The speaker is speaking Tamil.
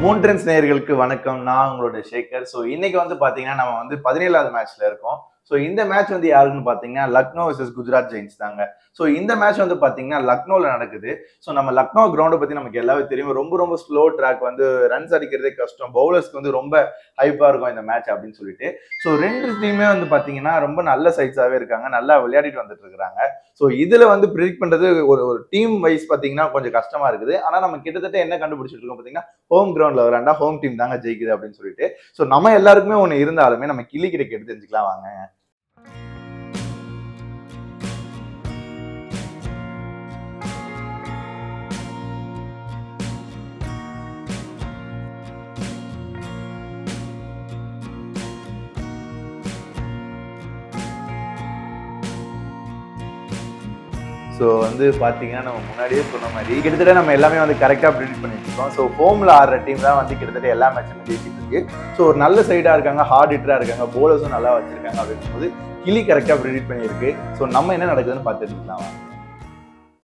மூன் ட்ரெண்ட்ஸ் நேயர்களுக்கு வணக்கம். நான் உங்களோட சேகர். இன்னைக்கு வந்து பாத்தீங்கன்னா நம்ம வந்து 17வது மேட்ச்ல இருக்கோம். இந்த மேட்ச் வந்து யாருன்னு பாத்தீங்கன்னா லக்னோ vs குஜராத் ஜெயின்ஸ் தாங்க. இந்த மேட்ச் வந்து பாத்தீங்கன்னா லக்னோல நடக்குது. நம்ம லக்னோ கிரவுண்ட பத்தி நமக்கு எல்லாமே தெரியும். ரொம்ப ரொம்ப ஸ்லோ ட்ராக், வந்து ரன்ஸ் அடிக்கிறதே கஷ்டம். பவுலர்ஸ்க்கு வந்து ரொம்ப ஹைப்பா இருக்கும் இந்த மேட்ச் அப்படின்னு சொல்லிட்டு. ரெண்டு டீமே வந்து பாத்தீங்கன்னா ரொம்ப நல்ல சைட்ஸாவே இருக்காங்க. நல்லா விளையாடிட்டு வந்துட்டு இருக்காங்க. இதுல வந்து ப்ரிடிக்ட் பண்றது ஒரு ஒரு டீம் வைஸ் பாத்தீங்கன்னா கொஞ்சம் கஷ்டமா இருக்குது. ஆனா நம்ம கிட்டத்தட்ட என்ன கண்டுபிடிச்சிட்டு இருக்கோம் பாத்தீங்கன்னா, ஹோம் கிரவுண்ட்ல விளையாண்டா ஹோம் டீம் தாங்க ஜெயிக்குது அப்படின்னு சொல்லிட்டு. நம்ம எல்லாருக்குமே ஒண்ணு இருந்தாலுமே நம்ம கிளி கிட்ட கேட்டு தெரிஞ்சுக்கலாம் வாங்க. வந்து பாத்தீங்கன்னா நம்ம முன்னாடியே சொன்ன மாதிரி கிட்டத்தட்ட நம்ம எல்லாமே வந்து கரெக்டா ப்ரிடிக்ட் பண்ணிட்டு இருக்கோம். ஹோம்ல ஆடுற டீம் தான் வந்து கிட்டத்தட்ட எல்லா மேட்சுமே ஜெயிச்சிட்டு இருக்கு. ஒரு நல்ல சைடா இருக்காங்க, ஹார்ட் ஹிட்டரா இருக்காங்க, போலர்ஸும் நல்லா வச்சிருக்காங்க அப்படின்னும் போது கிளி கரெக்டா ப்ரிடிக்ட் பண்ணியிருக்கு. நம்ம என்ன நடக்குதுன்னு பார்த்துக்கலாம்.